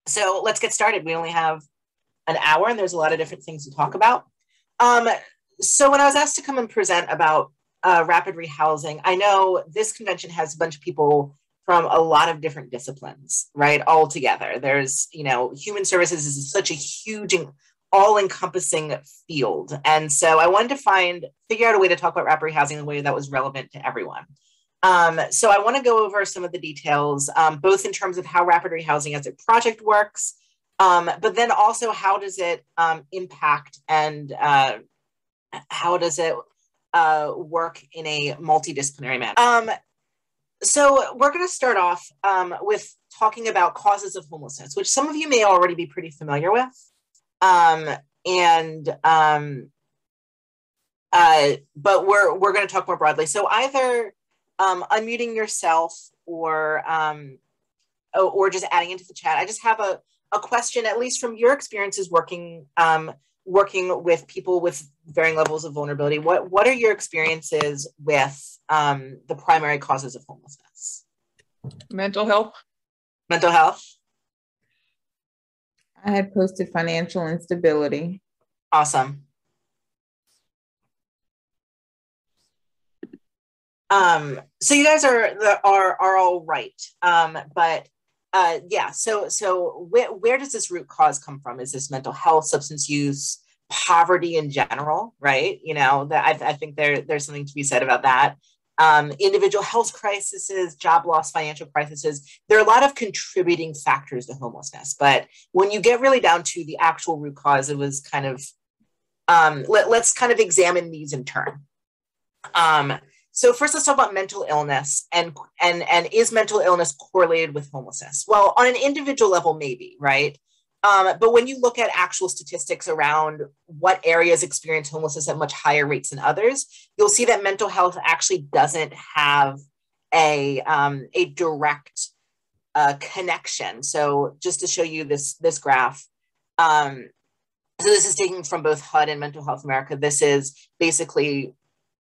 So let's get started. We only have an hour and there's a lot of different things to talk about. Um, so when I was asked to come and present about rapid rehousing, I know this convention has a bunch of people from a lot of different disciplines, right? All together. There's, human services is such a huge and all-encompassing field. And so I wanted to figure out a way to talk about rapid rehousing in a way that was relevant to everyone. So I want to go over some of the details, both in terms of how rapid rehousing as a project works, but then also how does it impact and how does it work in a multidisciplinary manner. So we're going to start off with talking about causes of homelessness, which some of you may already be pretty familiar with. But we're going to talk more broadly. So either unmuting yourself or just adding into the chat. I just have a question, at least from your experiences working with people with varying levels of vulnerability. What are your experiences with the primary causes of homelessness? Mental health. Mental health. I had posted financial instability. Awesome. So you guys are all right. Yeah. So where does this root cause come from? Is this mental health, substance use, poverty in general? Right. That I think there's something to be said about that. Individual health crises, job loss, financial crises. There are a lot of contributing factors to homelessness, but when you get really down to the actual root cause, it was kind of let's kind of examine these in turn. So first, let's talk about mental illness and is mental illness correlated with homelessness? Well, on an individual level, maybe, right? But when you look at actual statistics around what areas experience homelessness at much higher rates than others, you'll see that mental health actually doesn't have a direct connection. So just to show you this graph, so this is taken from both HUD and Mental Health America. This is basically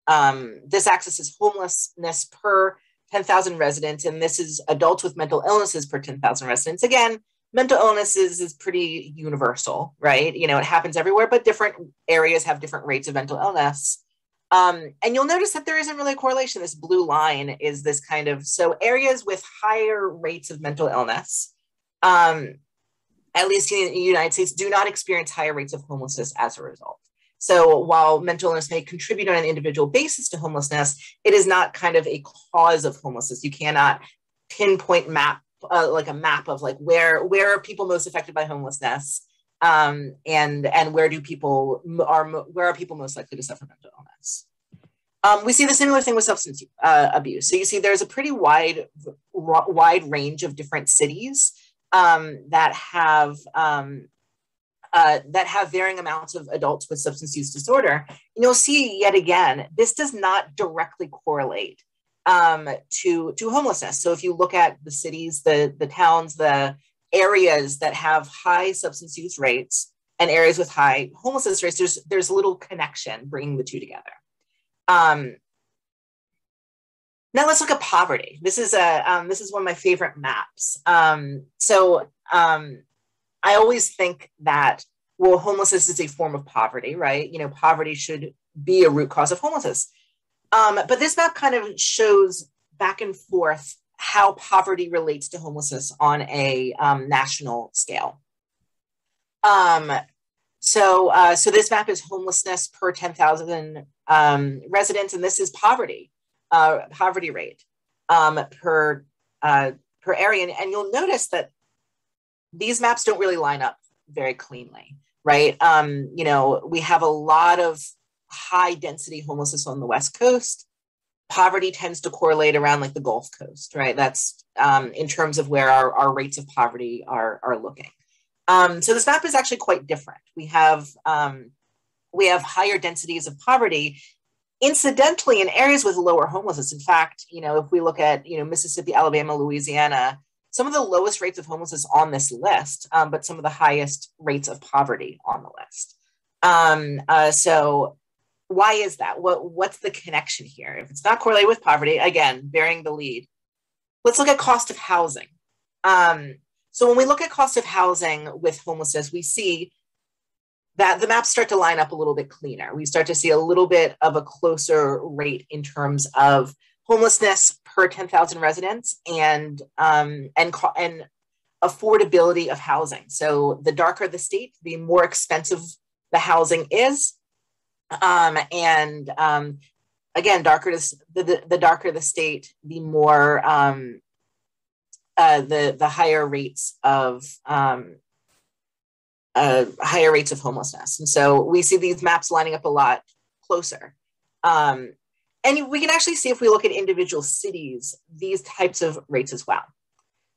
this axis is homelessness per 10,000 residents, and this is adults with mental illnesses per 10,000 residents. Again, mental illnesses is pretty universal, right? It happens everywhere, but different areas have different rates of mental illness. And you'll notice that there isn't really a correlation. This blue line is this kind of, so areas with higher rates of mental illness, at least in the United States, do not experience higher rates of homelessness as a result. So while mental illness may contribute on an individual basis to homelessness, it is not kind of a cause of homelessness. You cannot pinpoint like a map of like where are people most affected by homelessness, and where are people most likely to suffer mental illness. We see the similar thing with substance abuse. So you see there's a pretty wide range of different cities that have varying amounts of adults with substance use disorder. And you'll see yet again, this does not directly correlate to homelessness. So if you look at the cities, the towns, the areas that have high substance use rates and areas with high homelessness rates, there's little connection bringing the two together. Now let's look at poverty. This is one of my favorite maps. I always think that, well, homelessness is a form of poverty, right? Poverty should be a root cause of homelessness. But this map kind of shows back and forth how poverty relates to homelessness on a national scale. So this map is homelessness per 10,000 residents, and this is poverty rate per area. And you'll notice that these maps don't really line up very cleanly, right? We have a lot of high density homelessness on the West Coast. Poverty tends to correlate around like the Gulf Coast, right? That's in terms of where our rates of poverty are looking. So this map is actually quite different. We have higher densities of poverty, incidentally, in areas with lower homelessness. In fact, if we look at Mississippi, Alabama, Louisiana, some of the lowest rates of homelessness on this list, but some of the highest rates of poverty on the list. So why is that? What's the connection here? If it's not correlated with poverty, again, bearing the lead. Let's look at cost of housing. So when we look at cost of housing with homelessness, we see that the maps start to line up a little bit cleaner. We start to see a little bit of a closer rate in terms of homelessness per 10,000 residents and affordability of housing. So the darker the state, the more expensive the housing is. Again, the darker the state, the more the higher rates of homelessness. And so we see these maps lining up a lot closer. And we can actually see, if we look at individual cities, these types of rates as well.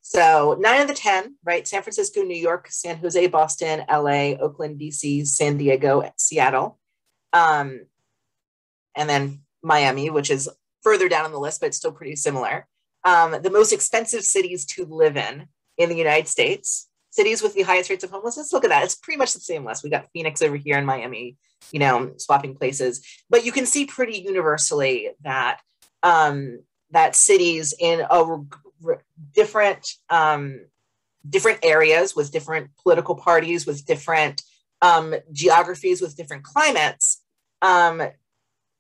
So 9 of the 10, right? San Francisco, New York, San Jose, Boston, LA, Oakland, DC, San Diego, Seattle. And then Miami, which is further down on the list, but it's still pretty similar. The most expensive cities to live in the United States, cities with the highest rates of homelessness. Look at that. It's pretty much the same list. We got Phoenix over here and Miami, you know, swapping places. But you can see pretty universally that that cities in different areas with different political parties, with different geographies, with different climates,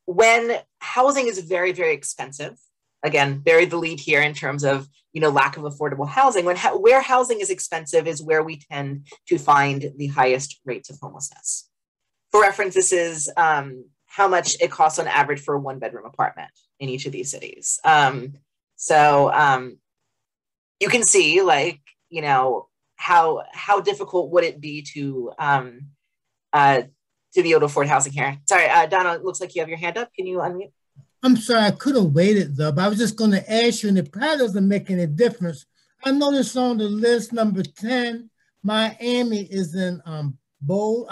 when housing is very, very expensive, again, bury the lead here in terms of, you know, lack of affordable housing. Where housing is expensive is where we tend to find the highest rates of homelessness. For reference, this is how much it costs on average for a 1-bedroom apartment in each of these cities. You can see, like, you know, how difficult would it be to be able to afford housing here. Sorry, Donna, it looks like you have your hand up. Can you unmute? I'm sorry, I could have waited though, but I was just going to ask you, and it probably doesn't make any difference. I noticed on the list, number 10, Miami is in bold,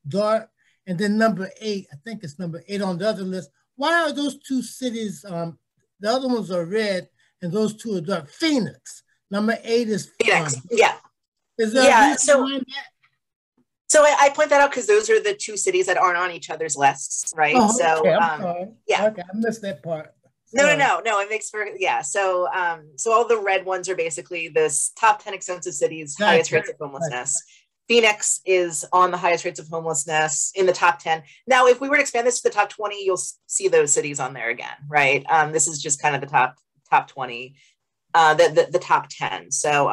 dark, and then number 8, I think it's number 8 on the other list. Why are those two cities, the other ones are red, and those two are dark? Phoenix, number 8 is Phoenix, yeah. Is there a reason behind that? So I point that out because those are the two cities that aren't on each other's lists, right? Oh, so okay, I'm sorry. Yeah. Okay, I missed that part. No, it makes for, yeah. So all the red ones are basically this top 10 expensive cities, highest rates of homelessness. Phoenix is on the highest rates of homelessness in the top 10. Now, if we were to expand this to the top 20, you'll see those cities on there again, right? This is just kind of the top 20, the top 10. So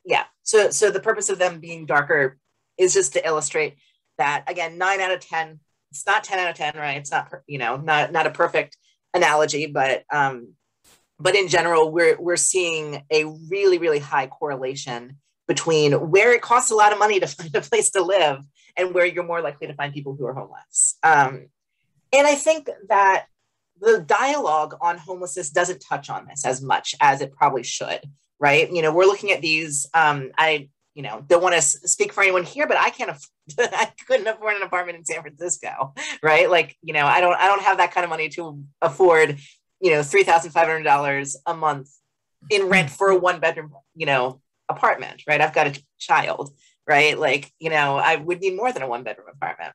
yeah, so the purpose of them being darker is just to illustrate that, again, 9 out of 10, it's not 10 out of 10, right? It's not, not a perfect analogy, but in general, we're seeing a really, really high correlation between where it costs a lot of money to find a place to live and where you're more likely to find people who are homeless. And I think that the dialogue on homelessness doesn't touch on this as much as it probably should, right? We're looking at these, don't want to speak for anyone here, but I couldn't afford an apartment in San Francisco, right? Like, I don't have that kind of money to afford, $3,500 a month in rent for a 1-bedroom, apartment, right? I've got a child, right? Like, I would need more than a 1-bedroom apartment.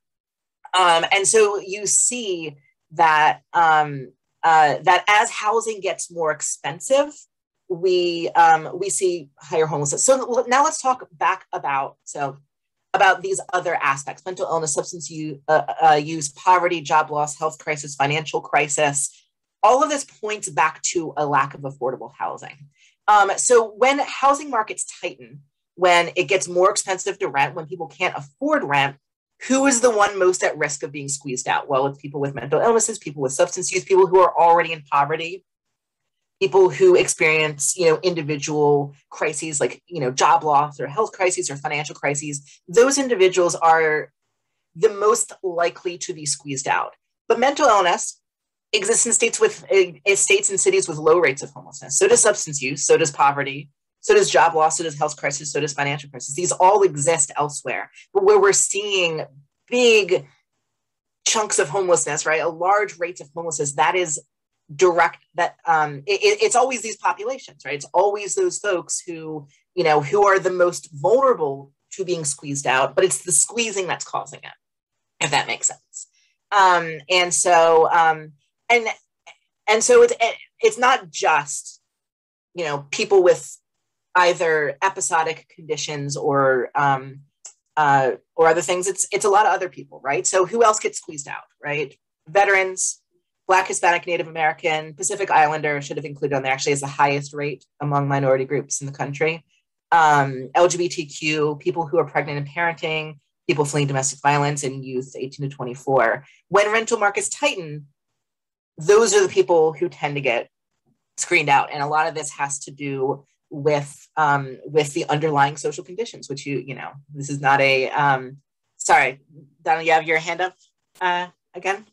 And so you see that, that as housing gets more expensive, we see higher homelessness. So now let's talk back about these other aspects: mental illness, substance use, poverty, job loss, health crisis, financial crisis. All of this points back to a lack of affordable housing. So when housing markets tighten, when it gets more expensive to rent, when people can't afford rent, who is the one most at risk of being squeezed out? Well, it's people with mental illnesses, people with substance use, people who are already in poverty, people who experience, individual crises like, job loss or health crises or financial crises. Those individuals are the most likely to be squeezed out. But mental illness exists in states and cities with low rates of homelessness. So does substance use, so does poverty, so does job loss, so does health crisis, so does financial crisis. These all exist elsewhere. But where we're seeing big chunks of homelessness, right, a large rates of homelessness, that is it's always these populations, right? It's always those folks who are the most vulnerable to being squeezed out, but it's the squeezing that's causing it, if that makes sense. And so it's not just, people with either episodic conditions or other things. It's a lot of other people, right? So who else gets squeezed out, right? Veterans, Black, Hispanic, Native American, Pacific Islander should have included on there, actually, as the highest rate among minority groups in the country. LGBTQ, people who are pregnant and parenting, people fleeing domestic violence, and youth 18 to 24. When rental markets tighten, those are the people who tend to get screened out. And a lot of this has to do with the underlying social conditions, which this is not a, sorry, Donna, you have your hand up again?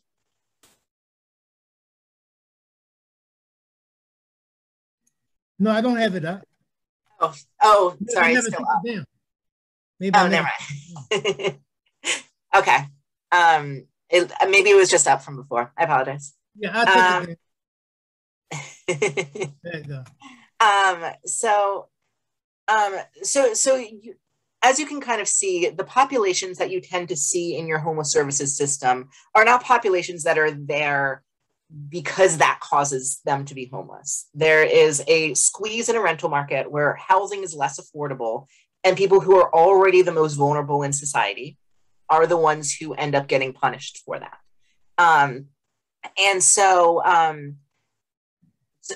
No, I don't have it up. Oh, sorry, it's still up. Maybe never mind. Okay. Maybe it was just up from before. I apologize. Yeah, I'll take it. There you go. So you, as you can kind of see, the populations that you tend to see in your homeless services system are not populations that are there because that causes them to be homeless. There is a squeeze in a rental market where housing is less affordable, and people who are already the most vulnerable in society are the ones who end up getting punished for that.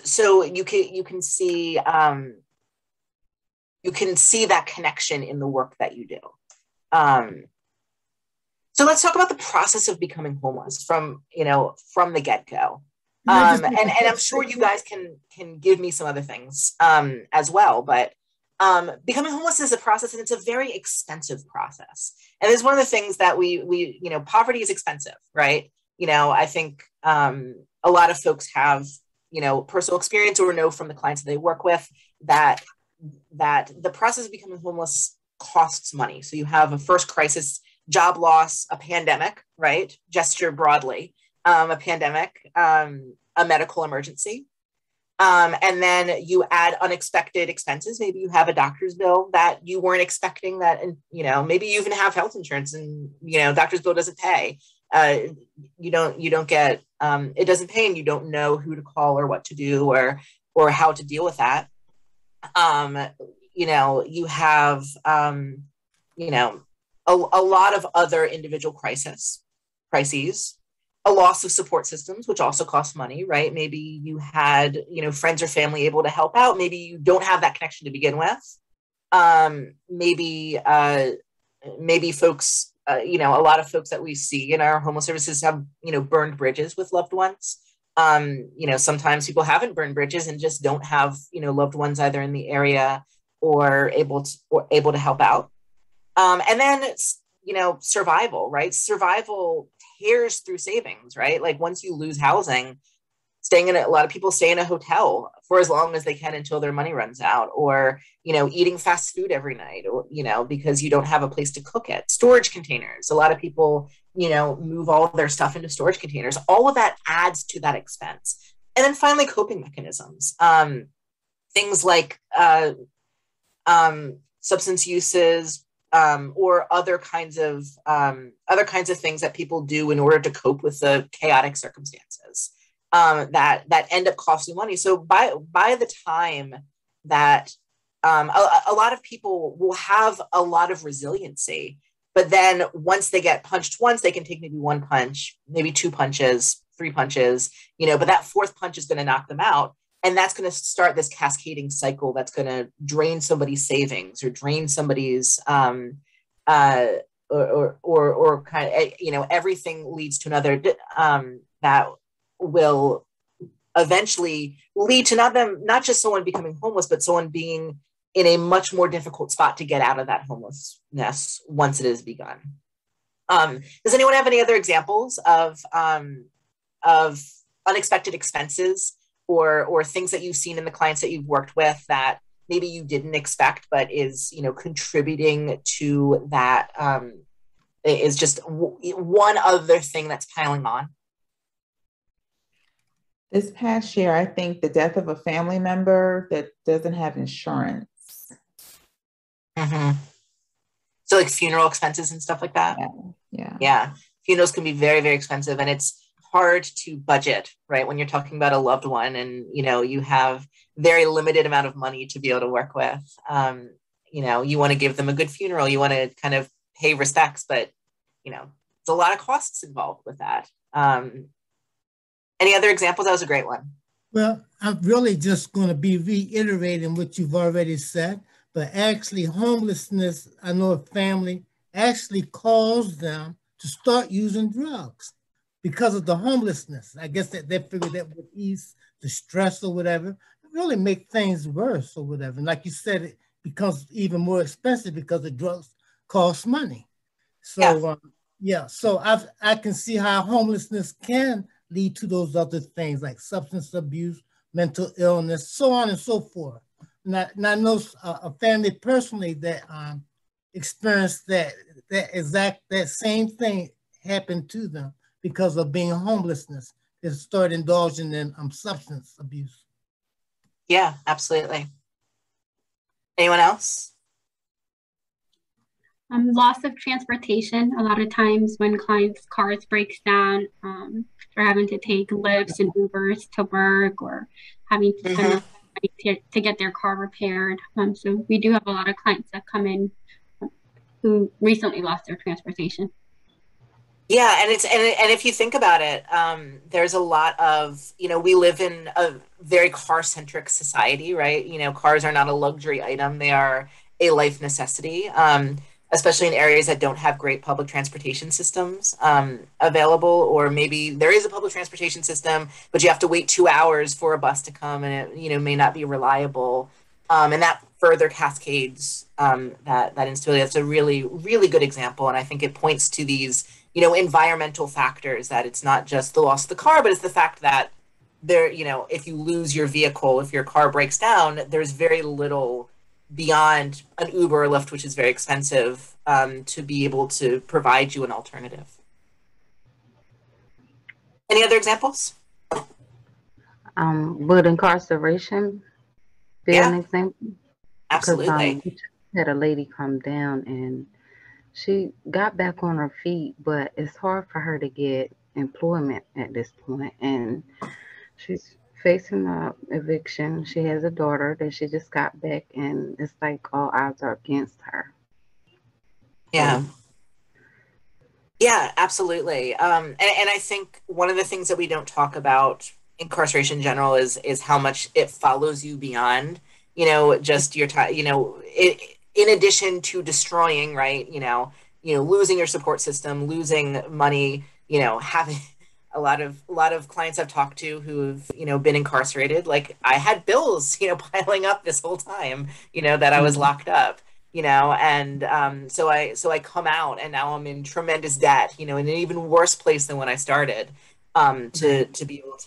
So you can see that connection in the work that you do. So let's talk about the process of becoming homeless from the get-go. And I'm sure you guys can give me some other things as well, but becoming homeless is a process, and it's a very expensive process. And it's one of the things that we poverty is expensive, right? I think a lot of folks have personal experience or know from the clients that they work with that the process of becoming homeless costs money. So you have a first crisis, job loss, a pandemic, right? Gesture broadly, a pandemic, a medical emergency. And then you add unexpected expenses. Maybe you have a doctor's bill that you weren't expecting that, and, maybe you even have health insurance and, doctor's bill doesn't pay. You don't get, it doesn't pay, and you don't know who to call or what to do or how to deal with that. You have, a lot of other individual crises, a loss of support systems, which also costs money, right? Maybe you had, friends or family able to help out. Maybe you don't have that connection to begin with. Maybe folks, a lot of folks that we see in our homeless services have, burned bridges with loved ones. Sometimes people haven't burned bridges and just don't have, loved ones either in the area or able to help out. And then it's, survival, right? Survival tears through savings, right? Like once you lose housing, a lot of people stay in a hotel for as long as they can until their money runs out, or, eating fast food every night, or, because you don't have a place to cook it. Storage containers. A lot of people, move all of their stuff into storage containers. All of that adds to that expense. And then finally, coping mechanisms. Things like substance uses, or other kinds of things that people do in order to cope with the chaotic circumstances that end up costing money. So by the time that a lot of people will have a lot of resiliency, but then once they get punched once, they can take maybe one punch, maybe two punches, three punches, but that fourth punch is going to knock them out. And that's going to start this cascading cycle that's going to drain somebody's savings or drain somebody's, or kind of, everything leads to another that will eventually lead to not just someone becoming homeless, but someone being in a much more difficult spot to get out of that homelessness once it has begun. Does anyone have any other examples of unexpected expenses or things that you've seen in the clients that you've worked with that maybe you didn't expect, but is, contributing to that, is just one other thing that's piling on? This past year, I think the death of a family member that doesn't have insurance. Mm-hmm. So like funeral expenses and stuff like that? Yeah. Yeah. Funerals can be very, very expensive, and it's hard to budget, right? When you're talking about a loved one and, you know, you have very limited amount of money to be able to work with. You know, you want to give them a good funeral, you want to kind of pay respects, but, you know, there's a lot of costs involved with that. Any other examples? That was a great one. Well, I'm really just going to be reiterating what you've already said, but actually homelessness, I know a family actually caused them to start using drugs because of the homelessness. I guess that they figured that would ease the stress or whatever, it really make things worse or whatever. And like you said, it becomes even more expensive because the drugs cost money. So yeah, so I can see how homelessness can lead to those other things like substance abuse, mental illness, so on and so forth. And I know a family personally that experienced that same thing happened to them because of being homelessness. They started indulging in substance abuse. Yeah, absolutely. Anyone else? Loss of transportation. A lot of times when clients' cars breaks down, they're having to take Lyfts and Ubers to work or having to spend money to get their car repaired. So we do have a lot of clients that come in who recently lost their transportation. Yeah, and if you think about it, there's a lot of, you know, we live in a very car-centric society, right? You know, cars are not a luxury item; they are a life necessity. Especially in areas that don't have great public transportation systems available, or maybe there is a public transportation system, but you have to wait 2 hours for a bus to come, and it, you know, may not be reliable, and that further cascades that instability. That's a really, really good example, and I think it points to these, you know, environmental factors, that it's not just the loss of the car, but it's the fact that there, you know, if you lose your vehicle, if your car breaks down, there's very little beyond an Uber or Lyft, which is very expensive, to be able to provide you an alternative. Any other examples? Would incarceration be an example? Absolutely. Because we had a lady come down and she got back on her feet, but it's hard for her to get employment at this point, and she's facing a eviction. She has a daughter that she just got back, and it's like all odds are against her. Yeah. Yeah, absolutely. And I think one of the things that we don't talk about incarceration in general is how much it follows you beyond, you know, just your time, you know, in addition to destroying, right, you know, losing your support system, losing money, you know, having a lot of clients I've talked to who've, you know, been incarcerated. Like, I had bills, you know, piling up this whole time, you know, that I was locked up, you know, and so I come out and now I'm in tremendous debt, you know, in an even worse place than when I started, to be able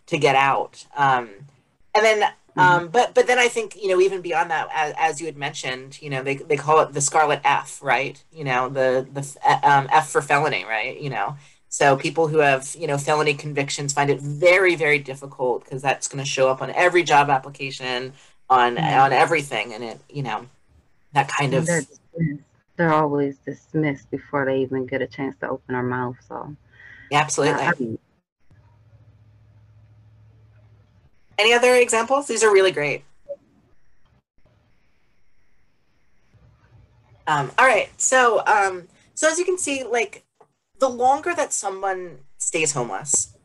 to get out. And then but then I think, you know, even beyond that, as you had mentioned, you know, they call it the Scarlet F, right? You know, the F for felony, right? You know. So people who have, you know, felony convictions find it very, very difficult, because that's going to show up on every job application, on everything, and it, you know, that kind of. They're always dismissed before they even get a chance to open their mouth. So Yeah, absolutely. Any other examples? These are really great. All right, so as you can see, like, the longer that someone stays homeless,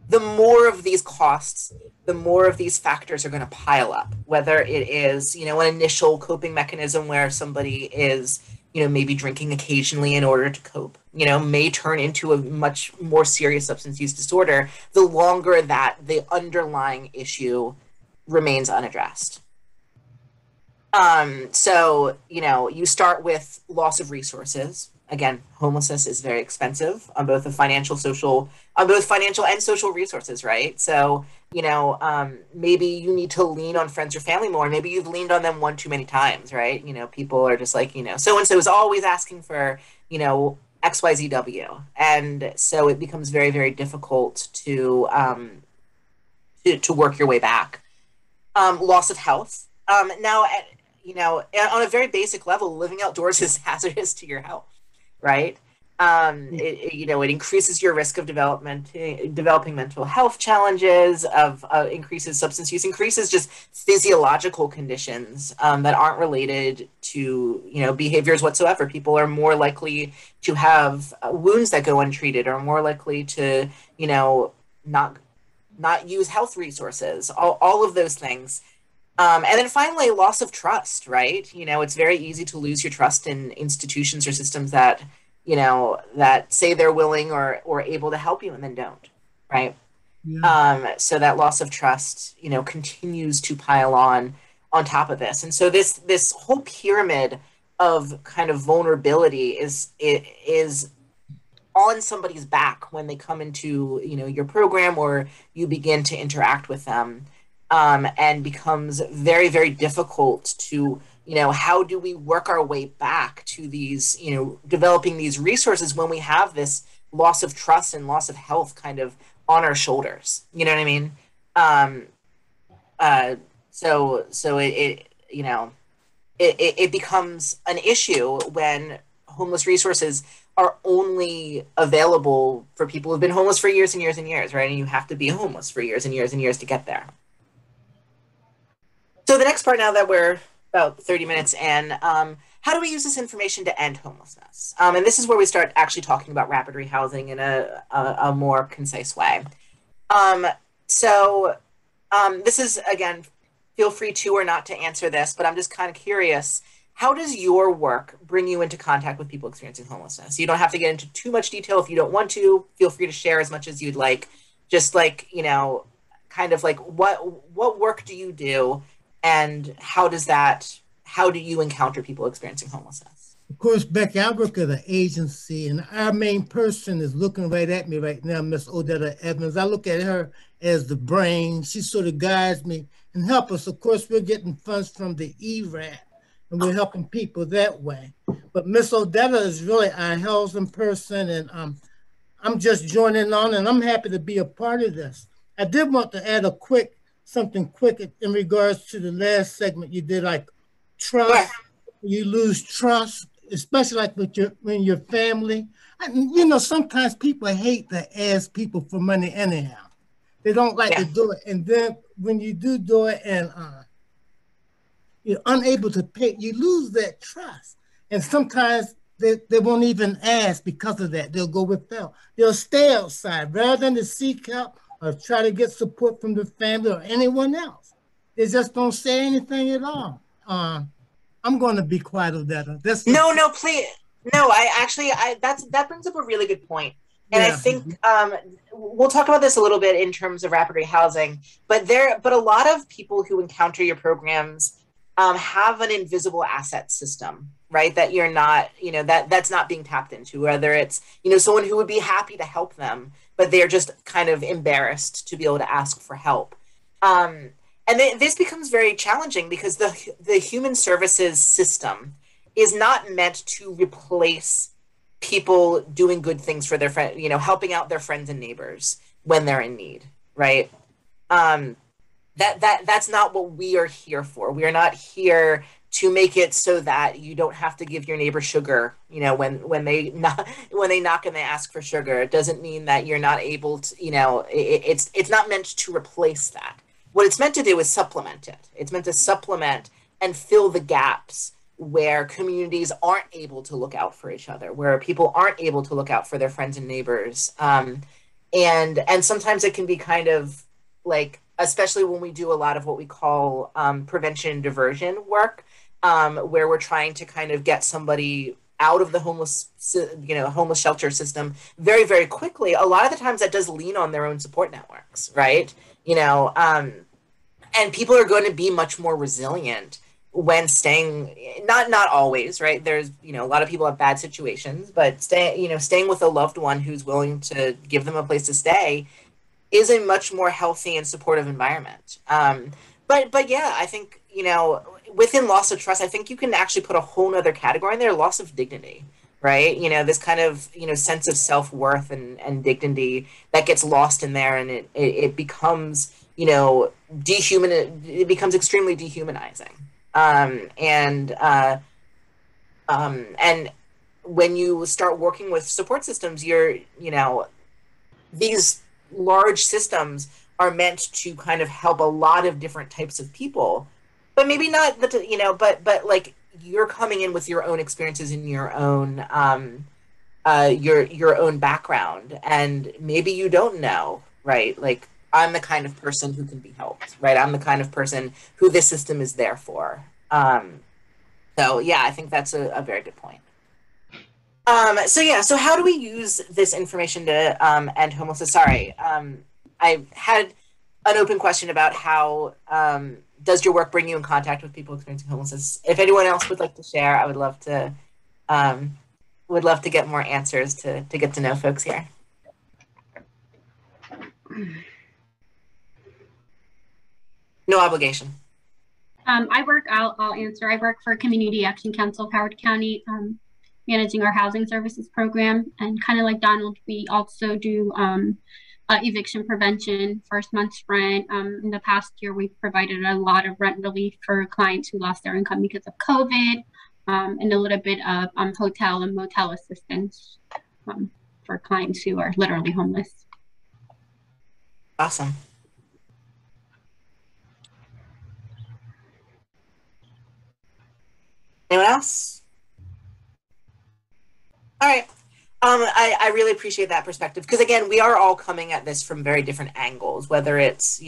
the more of these costs, the more of these factors are going to pile up, whether it is, you know, an initial coping mechanism where somebody is, you know, maybe drinking occasionally in order to cope, you know, may turn into a much more serious substance use disorder, the longer that the underlying issue remains unaddressed. So, you know, you start with loss of resources. Again, homelessness is very expensive on both financial and social resources, right? So, you know, maybe you need to lean on friends or family more. Maybe you've leaned on them one too many times, right? You know, people are just like, you know, so-and-so is always asking for, you know, XYZW. And so it becomes very, very difficult to work your way back. Loss of health. Now, you know, on a very basic level, living outdoors is hazardous to your health, right? It increases your risk of developing mental health challenges, increases substance use, increases just physiological conditions that aren't related to, behaviors whatsoever. People are more likely to have wounds that go untreated, or more likely to, not use health resources, all of those things. And then finally, loss of trust, right? It's very easy to lose your trust in institutions or systems that that say they're willing or able to help you and then don't, right? Yeah. So that loss of trust, continues to pile on top of this. And so this whole pyramid of kind of vulnerability is on somebody's back when they come into, your program, or you begin to interact with them, and becomes very, very difficult to, how do we work our way back to these, developing these resources when we have this loss of trust and loss of health kind of on our shoulders? You know what I mean? So it becomes an issue when homeless resources are only available for people who've been homeless for years and years and years, right? And you have to be homeless for years and years and years to get there. So the next part, now that we're about 30 minutes in, how do we use this information to end homelessness? And this is where we start actually talking about rapid rehousing in a more concise way. This is, again, feel free to or not to answer this, but I'm just kind of curious. How does your work bring you into contact with people experiencing homelessness? You don't have to get into too much detail if you don't want to. Feel free to share as much as you'd like. Just like, kind of like what work do you do, and how do you encounter people experiencing homelessness? Of course, Becky, I work at an agency, and our main person is looking right at me right now, Miss Odetta Evans. I look at her as the brain. She sort of guides me and helps us. Of course, we're getting funds from the ERAP, and we're helping people that way. But Miss Odetta is really our housing person, and I'm just joining on, and I'm happy to be a part of this. I did want to add something quick in regards to the last segment you did, like trust. Yeah. You lose trust, especially like when your family. Sometimes people hate to ask people for money anyhow. They don't like to do it, and then when you do it, and you're unable to pay, you lose that trust. And sometimes they won't even ask because of that. They'll go without. They'll stay outside rather than to seek help or try to get support from the family or anyone else. They just don't say anything at all. I'm going to be quiet of that. No, please. No, that brings up a really good point. And I think we'll talk about this a little bit in terms of rapid rehousing, but a lot of people who encounter your programs have an invisible asset system, right? That you're not, that's not being tapped into, whether it's, someone who would be happy to help them, but they're just kind of embarrassed to be able to ask for help. And this becomes very challenging because the human services system is not meant to replace people doing good things for their friends, helping out their friends and neighbors when they're in need, right? That's not what we are here for. We are not here to make it so that you don't have to give your neighbor sugar, when they knock and they ask for sugar. It doesn't mean that you're not able to, it's not meant to replace that. What it's meant to do is supplement it. It's meant to supplement and fill the gaps where communities aren't able to look out for each other, where people aren't able to look out for their friends and neighbors. And sometimes it can be kind of like, especially when we do a lot of what we call prevention and diversion work, where we're trying to kind of get somebody out of the homeless shelter system very, very quickly. A lot of the times that does lean on their own support networks, right? And people are going to be much more resilient when staying, not always, right? There's, a lot of people have bad situations, but staying with a loved one who's willing to give them a place to stay is a much more healthy and supportive environment. But yeah, I think, within loss of trust, I think you can actually put a whole nother category in there, loss of dignity, right? This kind of, sense of self-worth and dignity that gets lost in there, and it becomes, it becomes extremely dehumanizing. And when you start working with support systems, these large systems are meant to kind of help a lot of different types of people, but maybe not but like you're coming in with your own experiences and your own your own background, and maybe you don't know, right? Like, I'm the kind of person who can be helped, right? I'm the kind of person who this system is there for. So yeah, I think that's a very good point. So how do we use this information to end homelessness? Sorry, I had an open question about how does your work bring you in contact with people experiencing homelessness? If anyone else would like to share, I would love to get more answers to get to know folks here. No obligation. I'll answer. I work for Community Action Council of Howard County, managing our housing services program. And kind of like Donald, we also do eviction prevention, first month's rent. In the past year, we've provided a lot of rent relief for clients who lost their income because of COVID, and a little bit of hotel and motel assistance for clients who are literally homeless. Awesome. Anyone else? All right. I really appreciate that perspective, because again, we are all coming at this from very different angles, whether it's,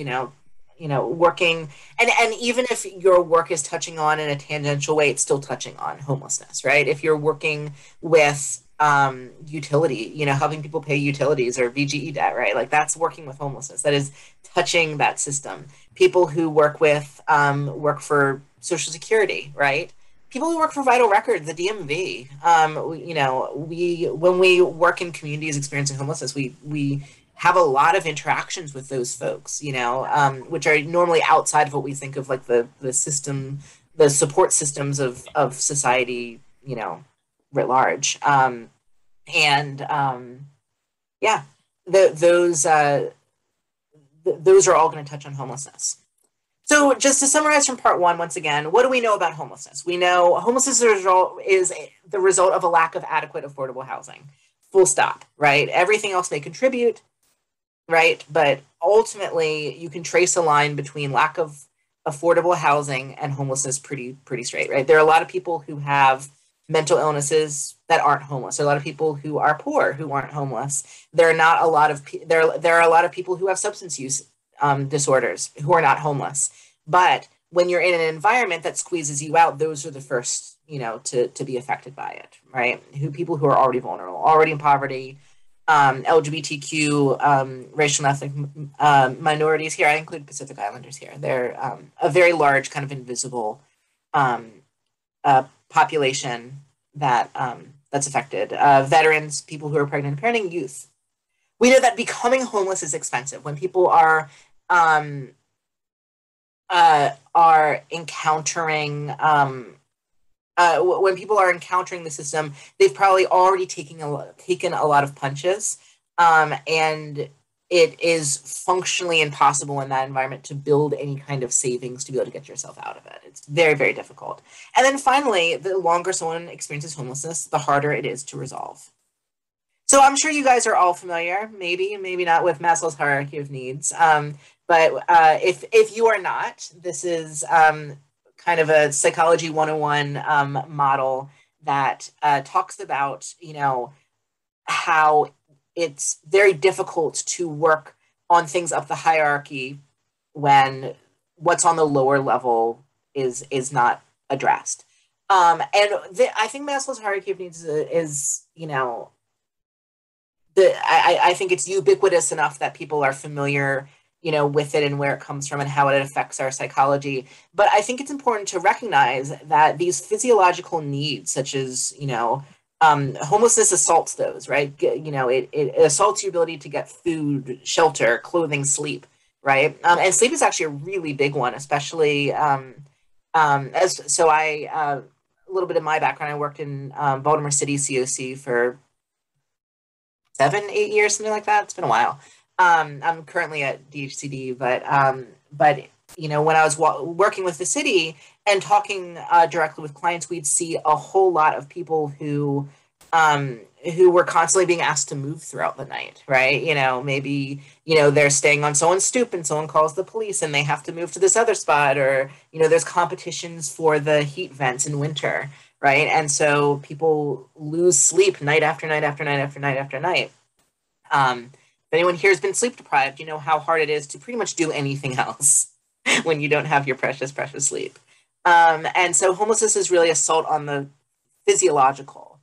working, and even if your work is touching on in a tangential way, it's still touching on homelessness, right? If you're working with utility, helping people pay utilities or VGE debt, right? Like, that's working with homelessness. That is touching that system. People who work for Social Security, right? People who work for Vital Records, the DMV, when we work in communities experiencing homelessness, we have a lot of interactions with those folks, which are normally outside of what we think of like the system, the support systems of society, writ large. Those are all going to touch on homelessness. So just to summarize from part one, once again, what do we know about homelessness? We know homelessness is the result of a lack of adequate affordable housing. Full stop, right? Everything else may contribute, right? But ultimately, you can trace a line between lack of affordable housing and homelessness pretty straight, right? There are a lot of people who have mental illnesses that aren't homeless. There are a lot of people who are poor who aren't homeless. There are a lot of people who have substance use disorders who are not homeless. But when you're in an environment that squeezes you out, those are the first, to be affected by it, right? People who are already vulnerable, already in poverty, LGBTQ, racial and ethnic minorities here. I include Pacific Islanders here. They're a very large kind of invisible population that's affected. Veterans, people who are pregnant and parenting, youth. We know that becoming homeless is expensive. When people are encountering the system, they've probably already taken a lot of punches, and it is functionally impossible in that environment to build any kind of savings to be able to get yourself out of it. It's very, very difficult. And then finally, the longer someone experiences homelessness, the harder it is to resolve. So I'm sure you guys are all familiar, maybe not, with Maslow's hierarchy of needs. But if you are not, this is kind of a psychology 101 model that talks about, how it's very difficult to work on things up the hierarchy when what's on the lower level is not addressed. I think Maslow's hierarchy of needs is I think it's ubiquitous enough that people are familiar, with it and where it comes from and how it affects our psychology. But I think it's important to recognize that these physiological needs, such as, homelessness assaults those, right? It assaults your ability to get food, shelter, clothing, sleep, right? And sleep is actually a really big one, especially a little bit of my background. I worked in Baltimore City COC for 7-8 years, something like that. It's been a while. I'm currently at DHCD, but when I was working with the city and talking directly with clients, we'd see a whole lot of people who who were constantly being asked to move throughout the night, right? Maybe, they're staying on someone's stoop and someone calls the police and they have to move to this other spot, or, there's competitions for the heat vents in winter, right? And so people lose sleep night after night after night after night after night. If anyone here has been sleep deprived, you know how hard it is to pretty much do anything else when you don't have your precious, precious sleep. And so homelessness is really assault on the physiological.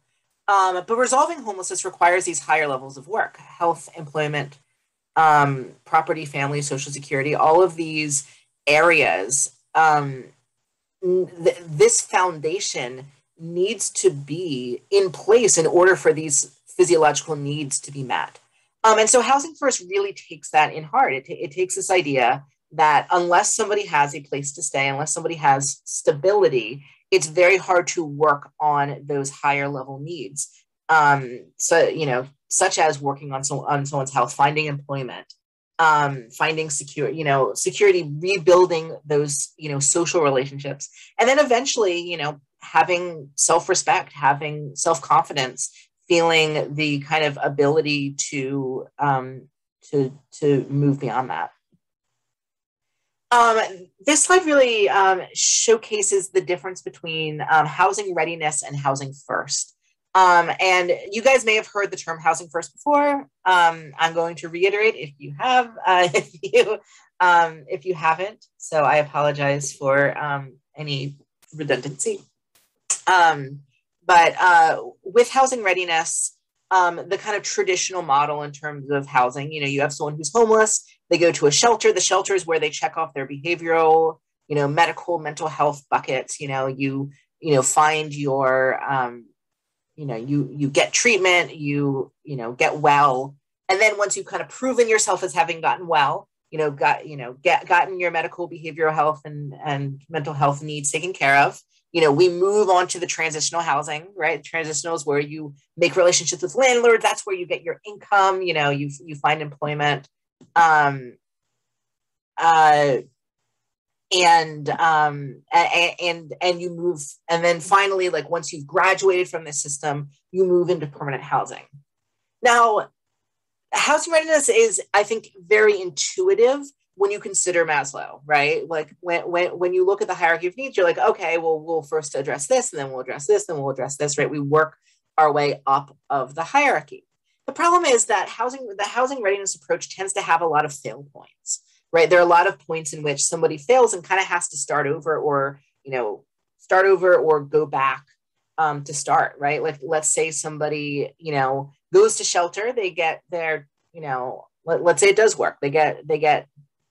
But resolving homelessness requires these higher levels of work: health, employment, property, family, social security, all of these areas. This foundation needs to be in place in order for these physiological needs to be met. And so Housing First really takes that in heart. It takes this idea that unless somebody has a place to stay, unless somebody has stability, it's very hard to work on those higher level needs. Such as working on someone's health, finding employment, finding security, rebuilding those, social relationships. And then eventually, having self-respect, having self-confidence, feeling the kind of ability to move beyond that. This slide really showcases the difference between housing readiness and Housing First. And you guys may have heard the term Housing First before. I'm going to reiterate if you have, if you haven't. So I apologize for any redundancy. But with housing readiness, the kind of traditional model in terms of housing, you have someone who's homeless. They go to a shelter. The shelter is where they check off their behavioral, medical, mental health buckets. You find your, you get treatment, you get well. And then once you've kind of proven yourself as having gotten well, gotten your medical, behavioral health and mental health needs taken care of, we move on to the transitional housing, right? Transitional is where you make relationships with landlords. That's where you get your income, you find employment. And you move, and then finally, like once you've graduated from the system, you move into permanent housing. Now, housing readiness is, I think, very intuitive when you consider Maslow, right? Like when you look at the hierarchy of needs, you're like, okay, well, we'll first address this, and then we'll address this, then we'll address this, right? We work our way up of the hierarchy. The problem is that the housing readiness approach tends to have a lot of fail points, right? There are a lot of points in which somebody fails and kind of has to start over or go back to start, right? Like, let's say somebody, goes to shelter, they get their, let's say it does work. They get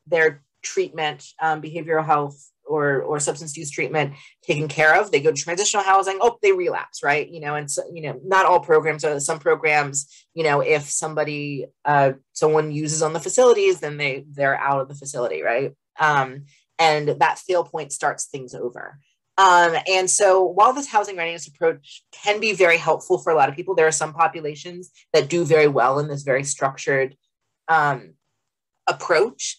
their treatment, behavioral health or substance use treatment taken care of. They go to transitional housing. Oh, they relapse, right? And so, not all programs are. Some programs, if someone uses on the facilities, then they're out of the facility, right? And that fail point starts things over. And so while this housing readiness approach can be very helpful for a lot of people, there are some populations that do very well in this very structured approach.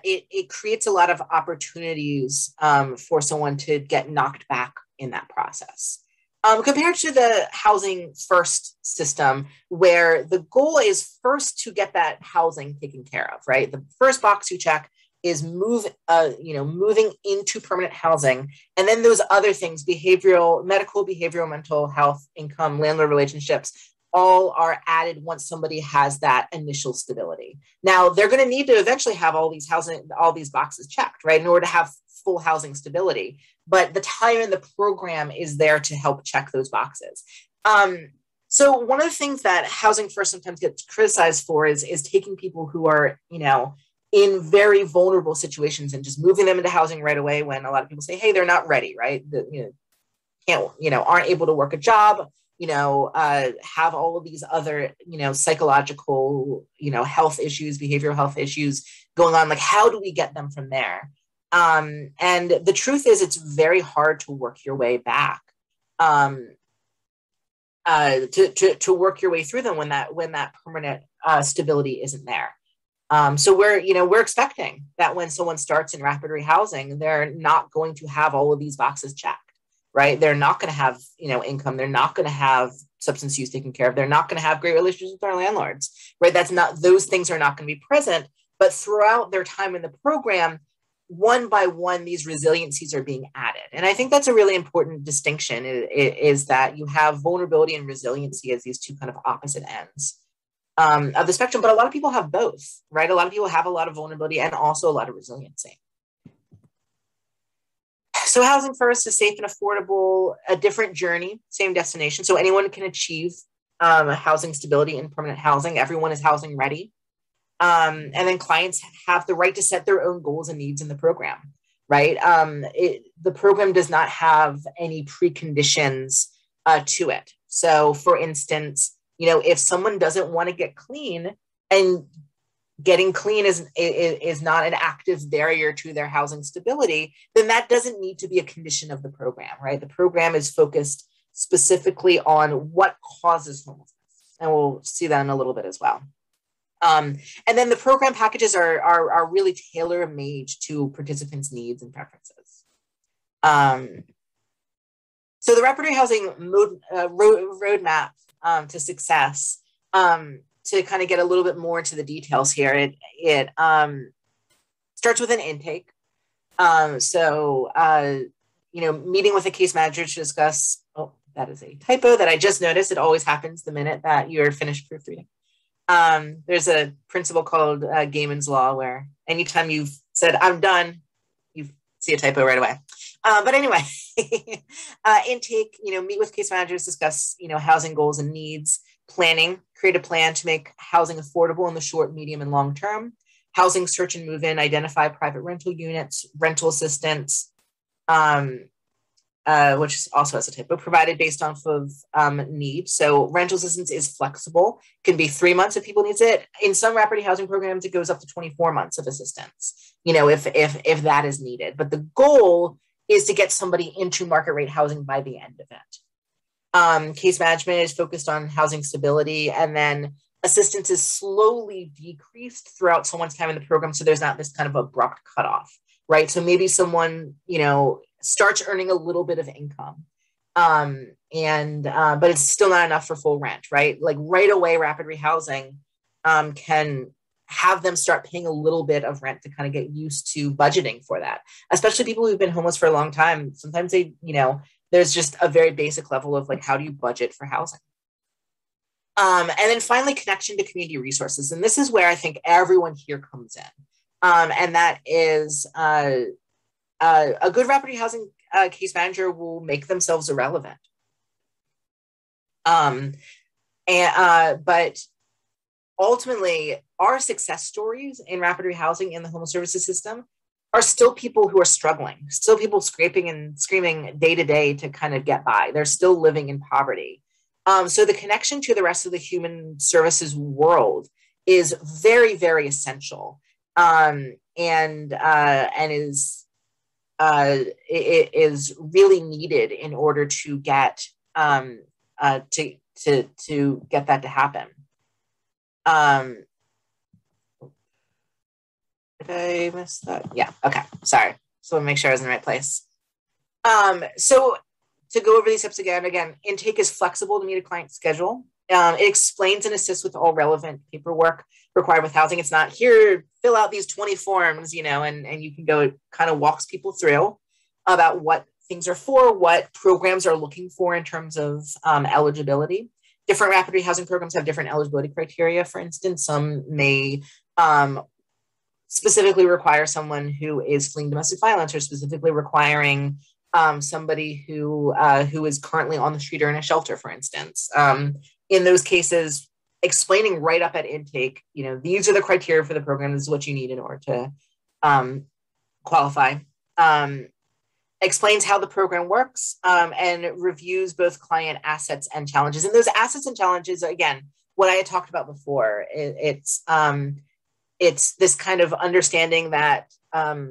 It creates a lot of opportunities for someone to get knocked back in that process. Compared to the Housing First system, where the goal is first to get that housing taken care of, right? The first box you check is moving into permanent housing. And then those other things, medical, behavioral, mental health, income, landlord relationships, all are added once somebody has that initial stability. Now, they're going to need to eventually have all these boxes checked, right, in order to have full housing stability. But the time in the program is there to help check those boxes. So one of the things that Housing First sometimes gets criticized for is taking people who are, in very vulnerable situations and just moving them into housing right away, when a lot of people say, hey, they're not ready, right? Aren't able to work a job, have all of these other, psychological, health issues, behavioral health issues going on. Like, how do we get them from there? And the truth is, it's very hard to work your way back, to work your way through them when that permanent stability isn't there. So we're expecting that when someone starts in rapid rehousing, they're not going to have all of these boxes checked, right? They're not going to have, income. They're not going to have substance use taken care of. They're not going to have great relationships with their landlords, right? Those things are not going to be present, but throughout their time in the program, one by one, these resiliencies are being added. And I think that's a really important distinction is that you have vulnerability and resiliency as these two kind of opposite ends of the spectrum, but a lot of people have both, right? A lot of people have a lot of vulnerability and also a lot of resiliency. So housing first is safe and affordable, a different journey, same destination. So anyone can achieve housing stability in permanent housing. Everyone is housing ready. And then clients have the right to set their own goals and needs in the program, right? The program does not have any preconditions to it. So for instance, if someone doesn't want to get clean, and getting clean is not an active barrier to their housing stability, then that doesn't need to be a condition of the program, right? The program is focused specifically on what causes homelessness. And we'll see that in a little bit as well. And then the program packages are really tailor-made to participants' needs and preferences. So the rapid rehousing roadmap to success, to kind of get a little bit more into the details here, it starts with an intake. Meeting with a case manager to discuss, oh, that is a typo that I just noticed. It always happens the minute that you're finished proofreading. There's a principle called Gaiman's Law where anytime you've said, I'm done, you see a typo right away. But anyway, intake, meet with case managers, discuss, housing goals and needs, planning, create a plan to make housing affordable in the short, medium, and long term, housing search and move in, identify private rental units, rental assistance, which also has a typo, provided based off of need. So rental assistance is flexible, can be 3 months if people needs it. In some rapid housing programs, it goes up to 24 months of assistance, if that is needed. But the goal is to get somebody into market rate housing by the end of it. Case management is focused on housing stability, and then assistance is slowly decreased throughout someone's time in the program. So there's not this kind of abrupt cutoff, right? So maybe someone, starts earning a little bit of income, but it's still not enough for full rent, right? Like right away, rapid rehousing can have them start paying a little bit of rent to kind of get used to budgeting for that, especially people who've been homeless for a long time. Sometimes they, there's just a very basic level of like, how do you budget for housing? And then finally, connection to community resources. And this is where I think everyone here comes in. And that is a good rapid rehousing case manager will make themselves irrelevant. But ultimately, our success stories in rapid rehousing in the homeless services system are still people who are struggling, still people scraping and screaming day to day to kind of get by. They're still living in poverty. So the connection to the rest of the human services world is very, very essential, and is it is really needed in order to get to get that to happen. Did I miss that? Yeah. Okay. Sorry. So I want to make sure I was in the right place. So to go over these steps again, intake is flexible to meet a client's schedule. It explains and assists with all relevant paperwork required with housing. It's not here, fill out these 20 forms, and you can go, it kind of walks people through about what things are for, what programs are looking for in terms of eligibility. Different rapid rehousing programs have different eligibility criteria. For instance, some may specifically require someone who is fleeing domestic violence, or specifically requiring somebody who is currently on the street or in a shelter, for instance. In those cases, explaining right up at intake, these are the criteria for the program. This is what you need in order to qualify. Explains how the program works, and reviews both client assets and challenges. And those assets and challenges, again, what I had talked about before, it's this kind of understanding that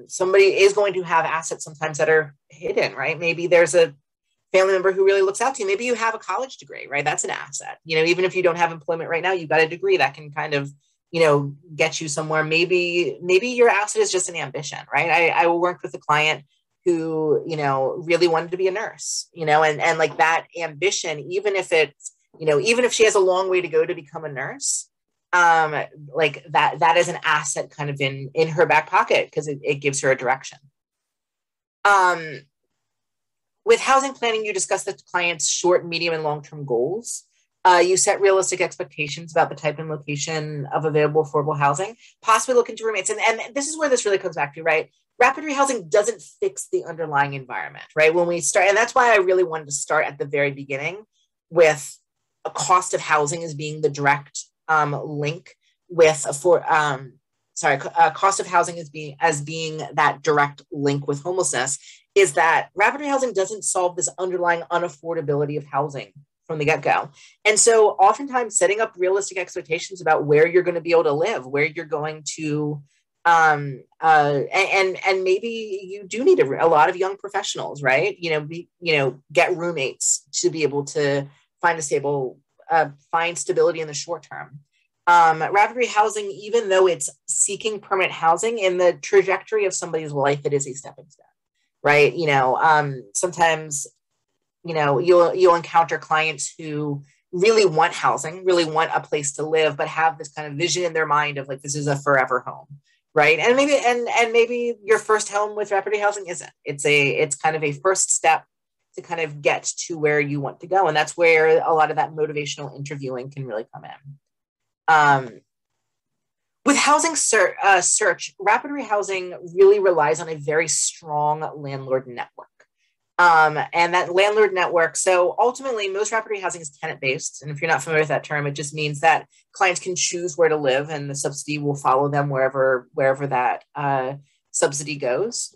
somebody is going to have assets sometimes that are hidden, right? Maybe there's a family member who really looks out to you. Maybe you have a college degree, right? That's an asset. Even if you don't have employment right now, you've got a degree that can kind of, get you somewhere. Maybe your asset is just an ambition, right? I worked with a client who, really wanted to be a nurse, and like that ambition, even if it's, even if she has a long way to go to become a nurse, like that is an asset kind of in her back pocket because it gives her a direction. With housing planning, you discuss the client's short, medium, and long-term goals. You set realistic expectations about the type and location of available affordable housing, possibly look into roommates. And this is where this really comes back to, right? Rapid rehousing doesn't fix the underlying environment, right? When we start, and that's why I really wanted to start at the very beginning with a cost of housing as being the direct link with cost of housing as being that direct link with homelessness, is that rapid rehousing doesn't solve this underlying unaffordability of housing from the get-go. And so oftentimes setting up realistic expectations about where you're going to be able to live, where you're going to, and maybe you do need a lot of young professionals, right? Get roommates to be able to find stability in the short term. Rapid rehousing, even though it's seeking permanent housing, in the trajectory of somebody's life, it is a stepping stone, right? Sometimes, you'll encounter clients who really want housing, really want a place to live, but have this kind of vision in their mind of like, this is a forever home, right? And maybe your first home with rapid rehousing isn't. It's kind of a first step to kind of get to where you want to go. And that's where a lot of that motivational interviewing can really come in. With housing search, rapid rehousing really relies on a very strong landlord network. And that landlord network, so ultimately most rapid rehousing is tenant-based. And if you're not familiar with that term, it just means that clients can choose where to live and the subsidy will follow them wherever that subsidy goes.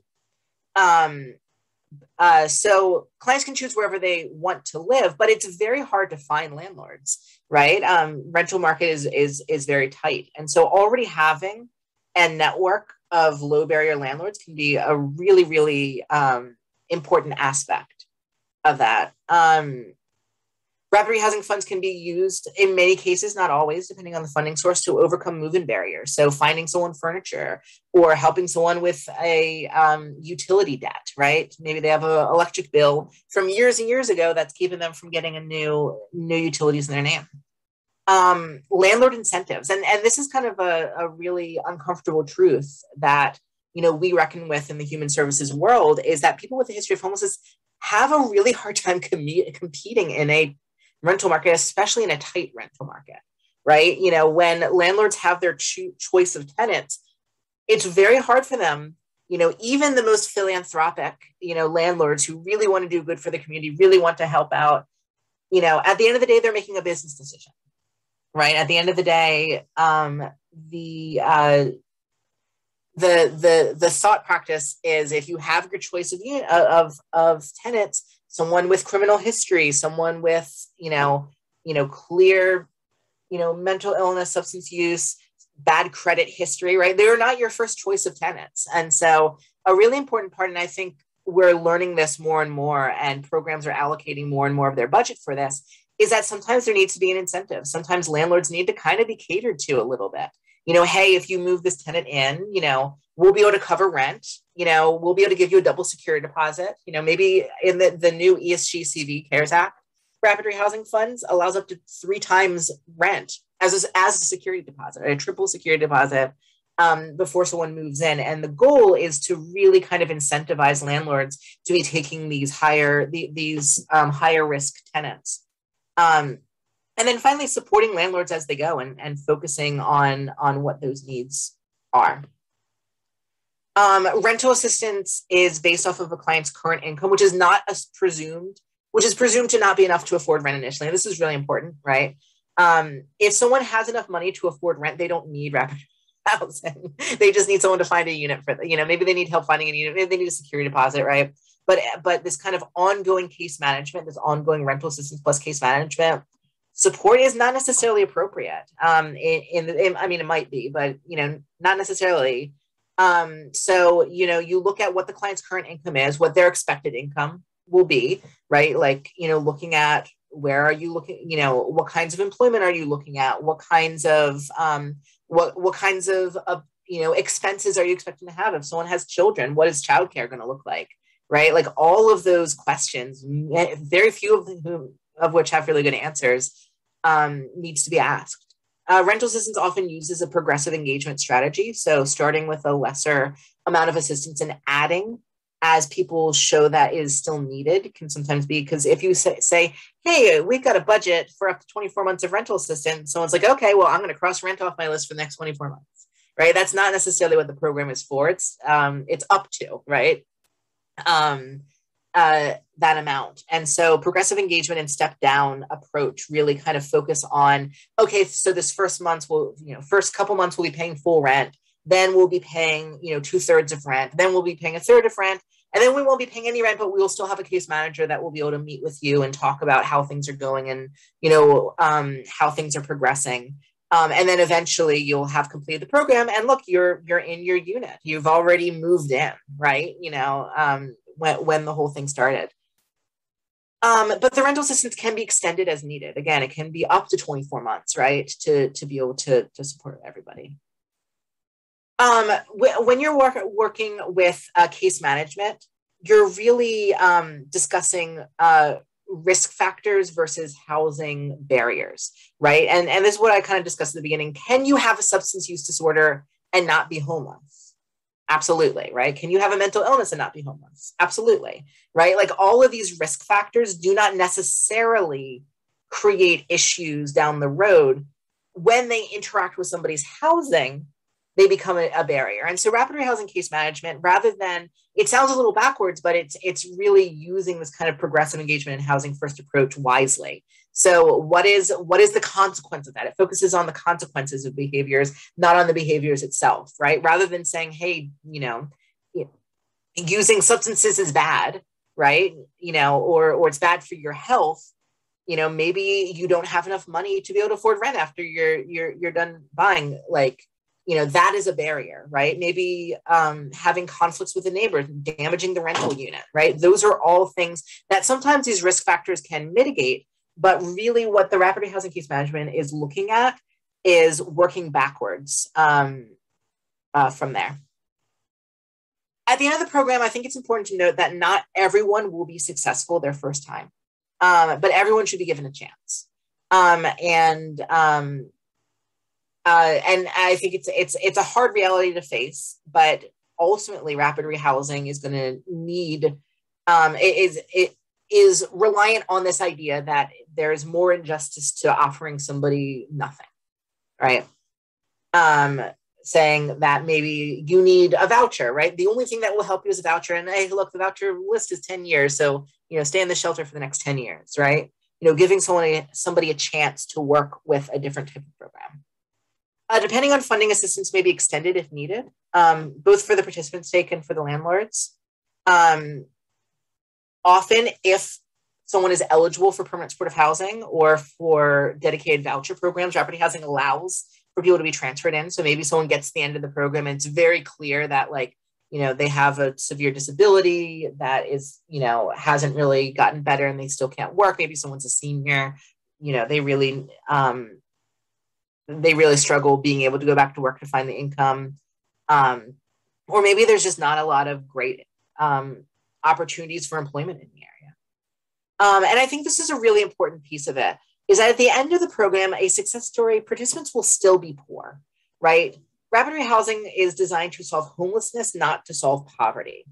So clients can choose wherever they want to live, but it's very hard to find landlords, right? Rental market is very tight. And so already having a network of low barrier landlords can be a really, really important aspect of that. Rapid rehousing funds can be used in many cases, not always, depending on the funding source, to overcome move-in barriers. So finding someone furniture or helping someone with a utility debt, right? Maybe they have an electric bill from years and years ago that's keeping them from getting a new utilities in their name. Landlord incentives. And this is kind of a really uncomfortable truth that we reckon with in the human services world, is that people with a history of homelessness have a really hard time competing in a rental market, especially in a tight rental market, right? When landlords have their choice of tenants, it's very hard for them, even the most philanthropic, landlords who really want to do good for the community, really want to help out, at the end of the day, they're making a business decision, right? At the end of the day, the thought practice is, if you have your choice of tenants, someone with criminal history, someone with clear mental illness, substance use, bad credit history, right? They're not your first choice of tenants. And so a really important part, and I think we're learning this more and more, and programs are allocating more and more of their budget for this, is that sometimes there needs to be an incentive. Sometimes landlords need to kind of be catered to a little bit. Hey, if you move this tenant in, we'll be able to cover rent, we'll be able to give you a double security deposit. Maybe in the new ESG CARES Act, rapid rehousing funds allows up to 3 times rent as a security deposit, a triple security deposit before someone moves in. And the goal is to really kind of incentivize landlords to be taking these higher risk tenants. And then finally, supporting landlords as they go and focusing on what those needs are. Rental assistance is based off of a client's current income, which is presumed to not be enough to afford rent initially. And this is really important, right? If someone has enough money to afford rent, they don't need rapid housing. They just need someone to find a unit for them. Maybe they need help finding a unit. Maybe they need a security deposit, right? But this kind of ongoing case management, this ongoing rental assistance plus case management support is not necessarily appropriate. It might be, but not necessarily. So you look at what the client's current income is, what their expected income will be, right? Like looking at where are you looking, what kinds of employment are you looking at, what kinds of expenses are you expecting to have? If someone has children, what is childcare going to look like, right? Like all of those questions, very few of which have really good answers. needs to be asked. Rental assistance often uses a progressive engagement strategy. So starting with a lesser amount of assistance and adding as people show that is still needed can sometimes be, because if you say, hey, we've got a budget for up to 24 months of rental assistance, someone's like, okay, well, I'm going to cross rent off my list for the next 24 months, right? That's not necessarily what the program is for. It's up to, right? That amount. And so progressive engagement and step down approach really kind of focus on, okay, so this first couple months we'll be paying full rent. Then we'll be paying, 2/3 of rent. Then we'll be paying 1/3 of rent. And then we won't be paying any rent, but we will still have a case manager that will be able to meet with you and talk about how things are going and, how things are progressing. And then eventually you'll have completed the program. And look, you're in your unit. You've already moved in, right? When the whole thing started. But the rental assistance can be extended as needed. Again, it can be up to 24 months, right? To be able to support everybody. When you're working with case management, you're really discussing risk factors versus housing barriers, right? And this is what I kind of discussed at the beginning. Can you have a substance use disorder and not be homeless? Absolutely, right? Can you have a mental illness and not be homeless? Absolutely, right? Like all of these risk factors do not necessarily create issues down the road. When they interact with somebody's housing, they become a barrier. And so rapid rehousing case management, rather than, it sounds a little backwards, but it's really using this kind of progressive engagement and housing first approach wisely. So what is the consequence of that? It focuses on the consequences of behaviors, not on the behaviors itself, right? Rather than saying, hey, using substances is bad, right? Or it's bad for your health. Maybe you don't have enough money to be able to afford rent after you're done buying, that is a barrier, right? Maybe having conflicts with a neighbor, damaging the rental unit, right? Those are all things that sometimes these risk factors can mitigate, but really what the rapid rehousing case management is looking at is working backwards from there. At the end of the program, I think it's important to note that not everyone will be successful their first time, but everyone should be given a chance. And I think it's a hard reality to face, but ultimately rapid rehousing is going to need, it is reliant on this idea that there's more injustice to offering somebody nothing, right? Saying that maybe you need a voucher, right? The only thing that will help you is a voucher. And hey, look, the voucher list is 10 years. So, stay in the shelter for the next 10 years, right? Giving somebody a chance to work with a different type of program. Depending on funding, assistance may be extended if needed, both for the participants' sake and for the landlords. Often, if someone is eligible for permanent supportive housing or for dedicated voucher programs, rapid housing allows for people to be transferred in. So maybe someone gets to the end of the program and it's very clear that they have a severe disability that is, hasn't really gotten better and they still can't work. Maybe someone's a senior, they really struggle being able to go back to work to find the income. Or maybe there's just not a lot of great opportunities for employment in the area. And I think this is a really important piece of it, is that at the end of the program, a success story, participants will still be poor, right? Rapid rehousing is designed to solve homelessness, not to solve poverty.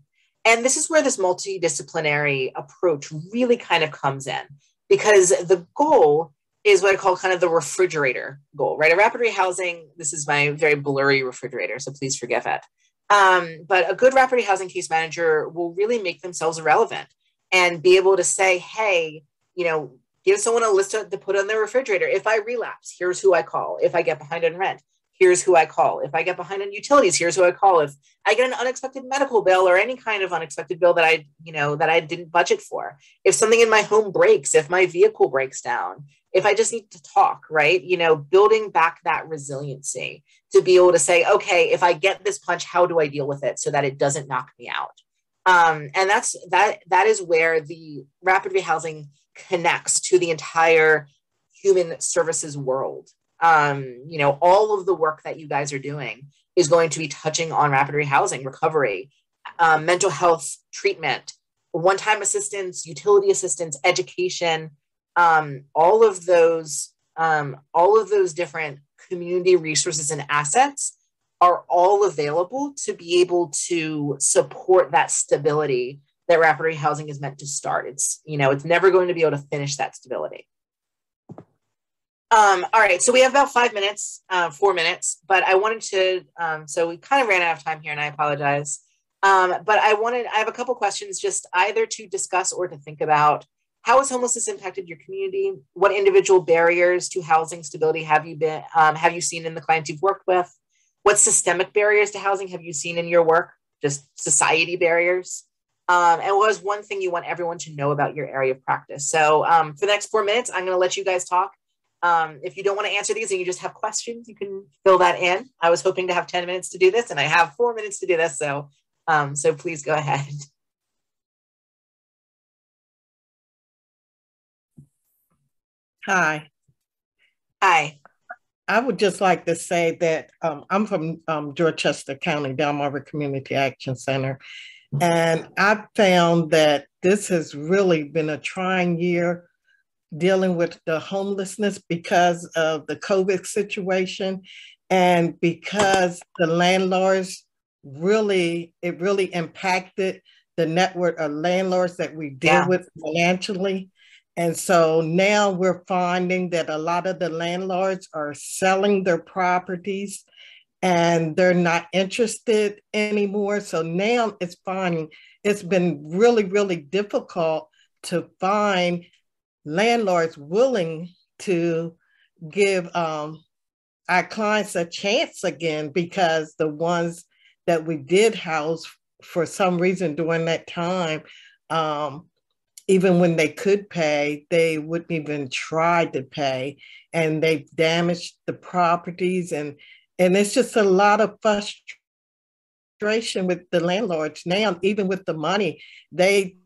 And this is where this multidisciplinary approach really kind of comes in, because the goal is what I call kind of the refrigerator goal, right? A rapid rehousing, this is my very blurry refrigerator, so please forgive it. But a good rapid rehousing case manager will really make themselves relevant and be able to say, hey, give someone a list to put on their refrigerator. If I relapse, here's who I call. If I get behind on rent, here's who I call. If I get behind on utilities, here's who I call. If I get an unexpected medical bill or any kind of unexpected bill that I didn't budget for. If something in my home breaks, if my vehicle breaks down, if I just need to talk, right? Building back that resiliency to be able to say, okay, if I get this punch, how do I deal with it so that it doesn't knock me out? And that is where the rapid rehousing connects to the entire human services world. All of the work that you guys are doing is going to be touching on rapid rehousing, recovery, mental health treatment, one-time assistance, utility assistance, education, all of those all of those different community resources and assets are all available to be able to support that stability that rapid rehousing is meant to start. It's, it's never going to be able to finish that stability. All right, so we have about 5 minutes, 4 minutes, but I wanted to, so we kind of ran out of time here and I apologize. But I have a couple questions just either to discuss or to think about. How has homelessness impacted your community? What individual barriers to housing stability have you seen in the clients you've worked with? What systemic barriers to housing have you seen in your work? Just society barriers. And what is one thing you want everyone to know about your area of practice? So for the next 4 minutes, I'm going to let you guys talk. If you don't want to answer these and you just have questions, you can fill that in. I was hoping to have 10 minutes to do this and I have 4 minutes to do this. So please go ahead. Hi. Hi. I would just like to say that I'm from Dorchester County, Delaware Community Action Center. And I found that this has really been a trying year dealing with the homelessness because of the COVID situation and because the landlords really impacted the network of landlords that we deal with financially. And so now we're finding that a lot of the landlords are selling their properties and they're not interested anymore. So now it's been really, really difficult to find landlords willing to give our clients a chance again, because the ones that we did house for some reason during that time, even when they could pay, they wouldn't even try to pay, and they've damaged the properties, and it's just a lot of frustration with the landlords now. Even with the money, they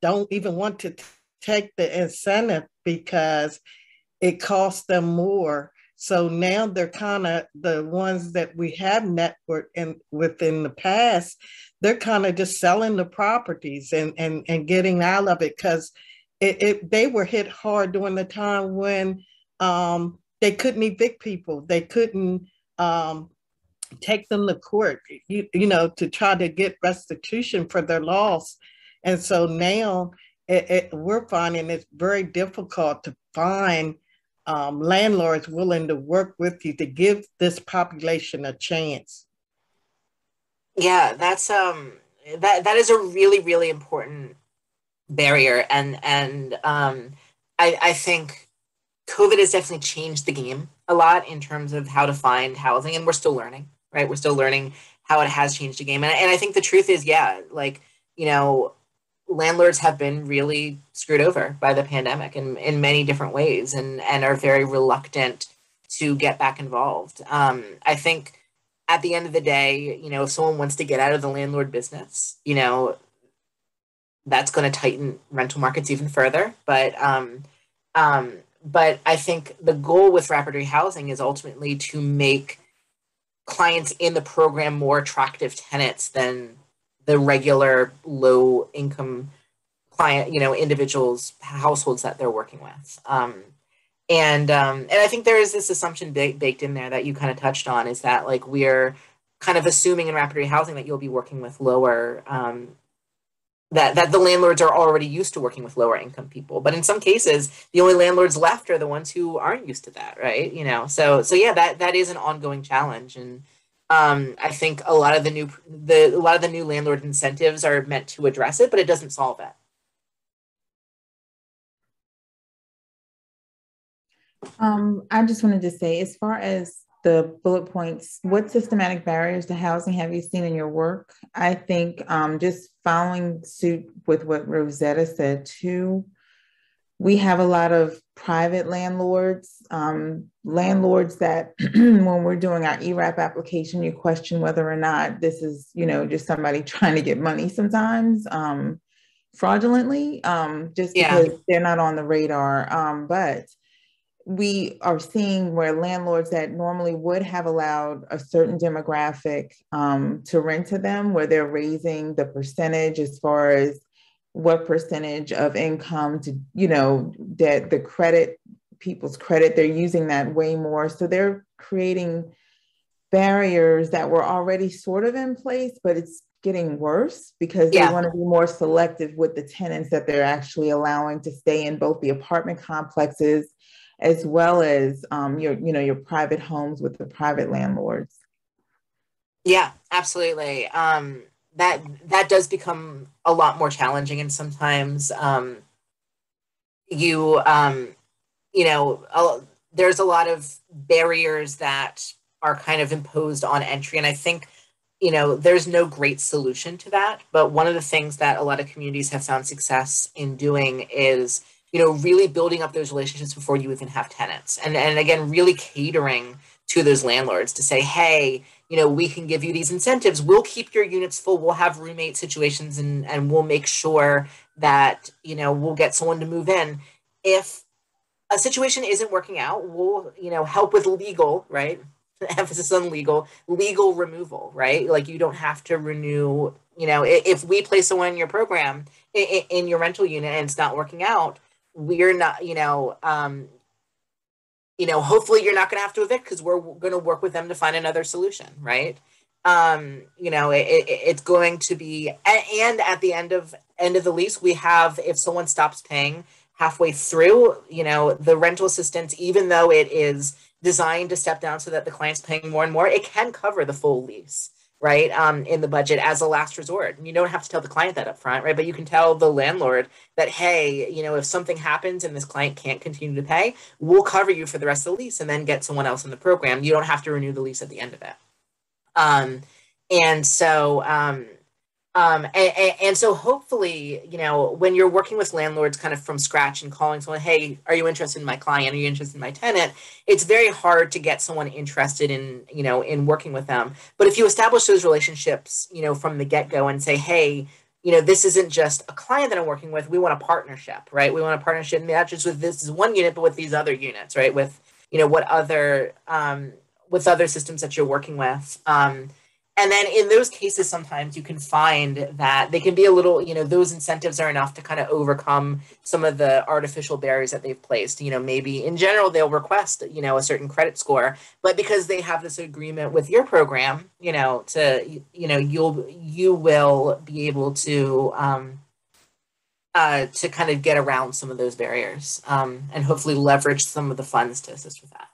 don't even want to take the incentive because it costs them more. So now they're kind of the ones that we have networked within the past, they're kind of just selling the properties and getting out of it, because they were hit hard during the time when they couldn't evict people. They couldn't take them to court, to try to get restitution for their loss. And so now we're finding it's very difficult to find landlords willing to work with you to give this population a chance. Yeah, that's that is a really, really important barrier, and I think COVID has definitely changed the game a lot in terms of how to find housing, and we're still learning, right? We're still learning how it has changed the game, and I think the truth is, landlords have been really screwed over by the pandemic in many different ways, and are very reluctant to get back involved. I think at the end of the day, if someone wants to get out of the landlord business, that's going to tighten rental markets even further. But I think the goal with rapid rehousing is ultimately to make clients in the program more attractive tenants than the regular low income client, individuals, households that they're working with. And I think there is this assumption baked in there that you kind of touched on, is that we're kind of assuming in rapid rehousing that you'll be working with lower, that the landlords are already used to working with lower income people. But in some cases, the only landlords left are the ones who aren't used to that, right? So yeah, that is an ongoing challenge. And I think a lot of the new landlord incentives are meant to address it, but it doesn't solve it. I just wanted to say, as far as the bullet points, what systematic barriers to housing have you seen in your work? I think just following suit with what Rosetta said too, we have a lot of private landlords, landlords that when we're doing our ERAP application, you question whether or not this is, just somebody trying to get money sometimes fraudulently, just because they're not on the radar. But we are seeing where landlords that normally would have allowed a certain demographic to rent to them, where they're raising the percentage as far as what percentage of income to, that the credit people's credit. They're using that way more. So they're creating barriers that were already sort of in place, but it's getting worse because they want to be more selective with the tenants that they're actually allowing to stay in both the apartment complexes as well as your private homes with the private landlords. Yeah, absolutely. That does become a lot more challenging, and sometimes there's a lot of barriers that are kind of imposed on entry, and I think there's no great solution to that. But one of the things that a lot of communities have found success in doing is really building up those relationships before you even have tenants, and again, really catering to those landlords to say, hey, we can give you these incentives. We'll keep your units full. We'll have roommate situations, and we'll make sure that, we'll get someone to move in. If a situation isn't working out, we'll, help with legal, right? Emphasis on legal removal, right? Like, you don't have to renew, if we place someone in your program, in your rental unit, and it's not working out, we're not, hopefully you're not going to have to evict, because we're going to work with them to find another solution, right? It's going to be, and at the end of the lease, we have, if someone stops paying halfway through, the rental assistance, even though it is designed to step down so that the client's paying more and more, it can cover the full lease, right? In the budget as a last resort. And you don't have to tell the client that up front, right? But you can tell the landlord that, hey, if something happens and this client can't continue to pay, we'll cover you for the rest of the lease and then get someone else in the program. You don't have to renew the lease at the end of it. And so hopefully, when you're working with landlords kind of from scratch and calling someone, hey, are you interested in my client? Are you interested in my tenant? It's very hard to get someone interested in, in working with them. But if you establish those relationships, from the get-go and say, hey, this isn't just a client that I'm working with, we want a partnership, right? We want a partnership not just with this one unit, but with these other units, right? With, with other systems that you're working with. And then in those cases, sometimes you can find that they can be a little, those incentives are enough to kind of overcome some of the artificial barriers that they've placed. Maybe in general, they'll request, a certain credit score, but because they have this agreement with your program, you will be able to kind of get around some of those barriers, and hopefully leverage some of the funds to assist with that.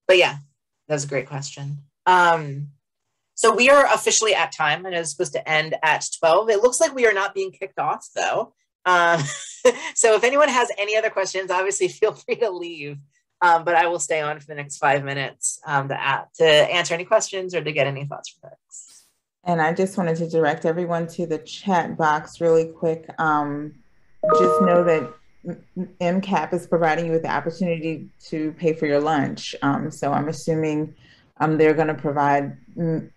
But yeah, that's a great question. So we are officially at time, and it's supposed to end at 12. It looks like we are not being kicked off, though. So if anyone has any other questions, obviously feel free to leave. But I will stay on for the next 5 minutes to answer any questions or to get any thoughts from folks. And I just wanted to direct everyone to the chat box really quick. Just know that MCAP is providing you with the opportunity to pay for your lunch. So I'm assuming they're going to provide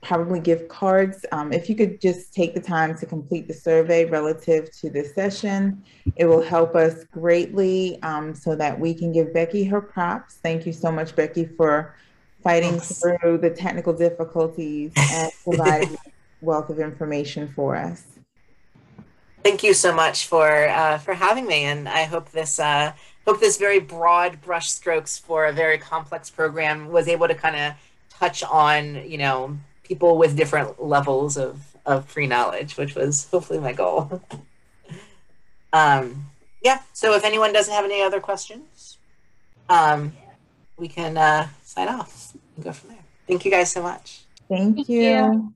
probably gift cards. If you could just take the time to complete the survey relative to this session, it will help us greatly, so that we can give Becky her props. Thank you so much, Becky, for fighting through the technical difficulties and providing a wealth of information for us. Thank you so much for having me, and I hope this very broad brush strokes for a very complex program was able to kind of touch on, people with different levels of pre-knowledge, which was hopefully my goal. Yeah, so if anyone doesn't have any other questions, we can sign off and go from there. Thank you guys so much. Thank you.